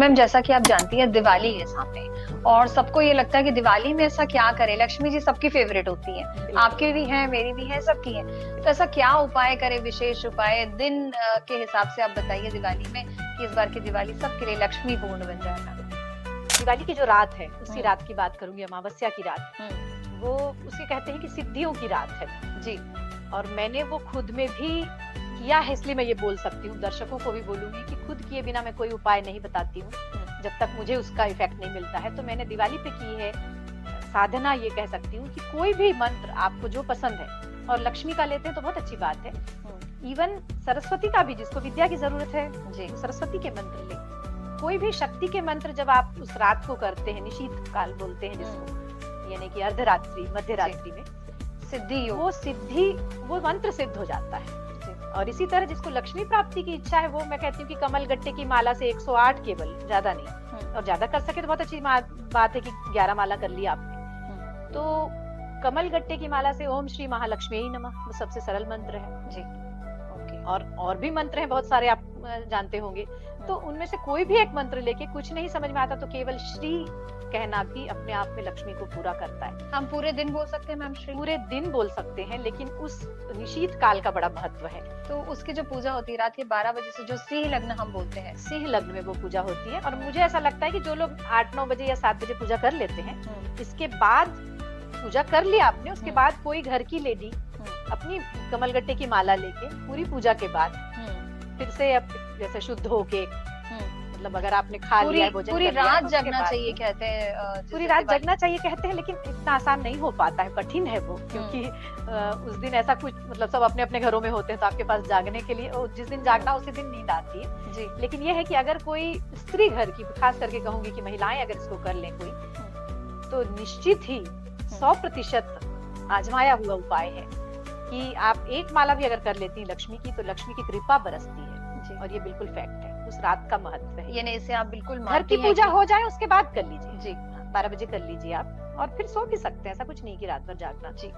Ma'am जैसा कि आप जानती हैं दिवाली है सामने और सबको ये लगता है कि दिवाली में ऐसा क्या करें, लक्ष्मी जी सबकी फेवरेट होती हैं, आपकी भी है मेरी भी है सबकी है, तो ऐसा क्या उपाय करें, विशेष उपाय दिन के हिसाब से आप बताइए दिवाली में कि इस बार की दिवाली सबके लिए लक्ष्मी पूर्ण बन जाए। दिवाली की जो रात है उसी रात की बात करूंगी, अमावस्या की रात, वो उसे कहते हैं कि सिद्धियों की रात है जी। और मैंने वो खुद में भी किया है, इसलिए मैं ये बोल सकती हूँ, दर्शकों को भी बोलूंगी कि खुद किए बिना मैं कोई उपाय नहीं बताती हूँ जब तक मुझे उसका इफेक्ट नहीं मिलता है। तो मैंने दिवाली पे की है साधना, ये कह सकती हूँ कि कोई भी मंत्र आपको जो पसंद है, और लक्ष्मी का लेते हैं तो बहुत अच्छी बात है, इवन सरस्वती का भी, जिसको विद्या की जरूरत है जी, सरस्वती के मंत्र ले, कोई भी शक्ति के मंत्र जब आप उस रात को करते हैं, निशीथ काल बोलते हैं जिसको, यानी कि अर्धरात्रि मध्य रात्रि में सिद्धि, वो मंत्र सिद्ध हो जाता है। और इसी तरह जिसको लक्ष्मी प्राप्ति की इच्छा है, वो मैं कहती हूँ कि कमल गट्टे की माला से 108 केवल, ज्यादा नहीं, और ज्यादा कर सके तो बहुत अच्छी बात है कि 11 माला कर ली आपने। तो कमल गट्टे की माला से ओम श्री महालक्ष्मी ही नमः, वो सबसे सरल मंत्र है जी। और भी मंत्र हैं बहुत सारे, आप जानते होंगे, तो उनमें से कोई भी एक मंत्र लेके, कुछ नहीं समझ में आता तो केवल श्री कहना भी अपने आप में लक्ष्मी को पूरा करता है। हम पूरे दिन बोल सकते हैं मैम श्री? पूरे दिन बोल सकते हैं, लेकिन उस निशीथ काल का बड़ा महत्व है। तो उसकी जो पूजा होती है रात के 12 बजे से, जो सिंह लग्न हम बोलते हैं, सिंह लग्न में वो पूजा होती है। और मुझे ऐसा लगता है कि जो लोग 8-9 बजे या 7 बजे पूजा कर लेते हैं, इसके बाद पूजा कर लिया आपने, उसके बाद कोई घर की लेडी अपनी कमलगट्टे की माला लेके पूरी पूजा के बाद फिर से जैसे शुद्ध होके, मतलब अगर आपने खा लिया है, भोजन पूरी कर लिया, रात जगना चाहिए कहते हैं, पूरी रात जगना चाहिए कहते हैं, लेकिन इतना आसान नहीं हो पाता है, कठिन है वो, क्योंकि उस दिन ऐसा कुछ, मतलब सब अपने अपने घरों में होते हैं, तो आपके पास जागने के लिए, जिस दिन जागना उसी दिन नींद आती है जी। लेकिन ये है कि अगर कोई स्त्री घर की, खास करके कहूंगी कि महिलाएं अगर इसको कर लें कोई, तो निश्चित ही 100% आजमाया हुआ उपाय है कि आप एक माला भी अगर कर लेती हैं लक्ष्मी की, तो लक्ष्मी की कृपा बरसती है जी। और ये बिल्कुल फैक्ट है, उस रात का महत्व है। यानी इसे आप बिल्कुल घर की पूजा हो जाए उसके बाद कर लीजिए जी, 12 बजे कर लीजिए आप, और फिर सो भी सकते हैं, ऐसा कुछ नहीं कि रात भर जागना जी।